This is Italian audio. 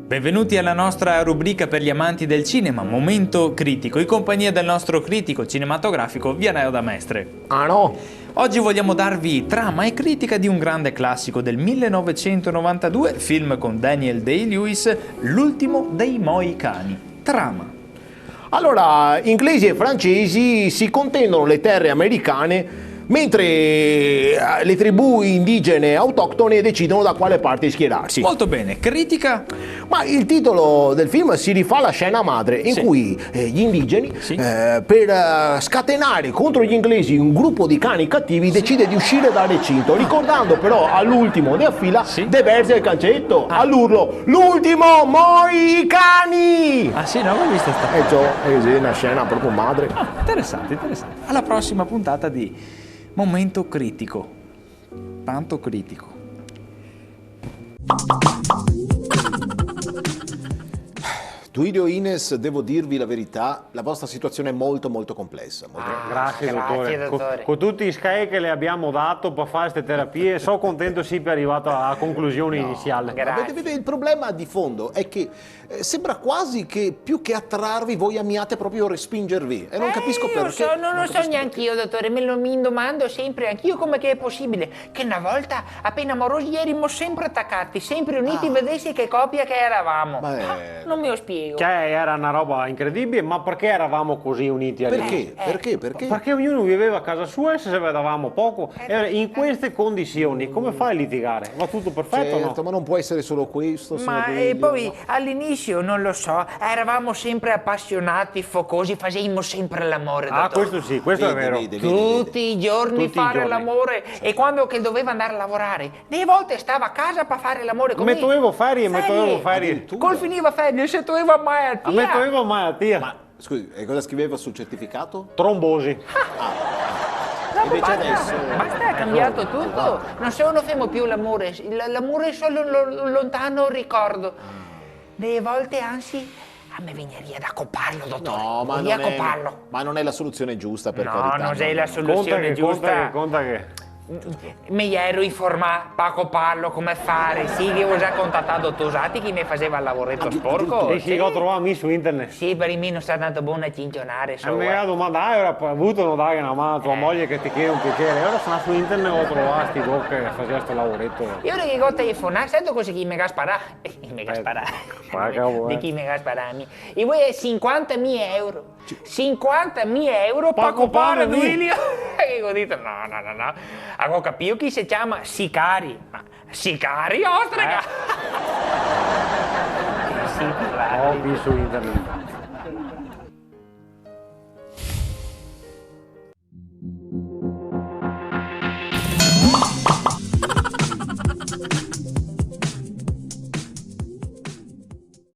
Benvenuti alla nostra rubrica per gli amanti del cinema, Momento Critico, in compagnia del nostro critico cinematografico Vianello da Mestre. Ah no? Oggi vogliamo darvi trama e critica di un grande classico del 1992, film con Daniel Day-Lewis, L'ultimo dei Mohicani. Trama. Allora, inglesi e francesi si contendono le terre americane mentre le tribù indigene autoctone decidono da quale parte schierarsi. Molto bene, critica? Ma il titolo del film si rifà alla scena madre in cui gli indigeni, per scatenare contro gli inglesi un gruppo di cani cattivi, decide di uscire dal recinto, ricordando però all'ultimo di affila De verse il cancetto, all'urlo "L'ultimo Mohicani!" Ah sì, no, l'ho vista sta. Sì, una scena proprio madre. Interessante, interessante. Alla prossima puntata di Momento Critico. Tanto critico. Duilio Ines, devo dirvi la verità, la vostra situazione è molto complessa. Grazie dottore. Con tutti i Sky che le abbiamo dato per fare queste terapie, sono contento sì per arrivato a conclusione iniziale. Vede, il problema di fondo è che sembra quasi che più che attrarvi voi amiate proprio respingervi e non capisco perché. Non lo so neanche io, dottore, mi domando sempre anch'io come che è possibile che una volta appena amorosi erimo sempre attaccati, sempre uniti, vedessi che coppia che eravamo. Non me lo spiego. Che era una roba incredibile, ma perché eravamo così uniti all'inizio? Perché? Perché ognuno viveva a casa sua e se vedevamo poco. In queste condizioni come fai a litigare? Va tutto perfetto, certo, no? ma non può essere solo questo. Ma poi all'inizio, non lo so, eravamo sempre appassionati, focosi, facevamo sempre l'amore, dottore. Ah, questo sì, questo è vero. Tutti i giorni fare l'amore, e quando che doveva andare a lavorare, delle volte stava a casa per fare l'amore con me. Mettevo ferie. Col finiva ferie, se tu malattia. Mettevo malattia. Ma scusi, e cosa scriveva sul certificato? Trombosi. Invece adesso. Basta, è cambiato tutto. Non sono fermo più l'amore. L'amore è solo un lontano ricordo. Delle volte, anzi, a me veniva da copparlo, dottore. No, ma non è la soluzione giusta, per carità. No, non è la soluzione giusta. Conta che. Mi ero informato per copparlo come fare. Sì, che ho già contattato Tosati che mi faceva il lavoretto sporco. Sì, l'ho trovato su internet. Sì, per me non sta tanto buono a cincionare. Mi ha domandato, ora ho avuto una dare una mano a tua moglie che ti chiede un piacere. Ora sono su internet e ho trovato sti doc che faceva questo lavoretto. Io ora che ho telefonato, sento così chi mi gasparà. Di chi mi gasparà. E voi è 50.000 euro. 50.000 euro per coppare Duilio. E ho detto no. Avevo capito chi si chiama Sicari. Ma Sicari, ostrega! Ho visto su internet.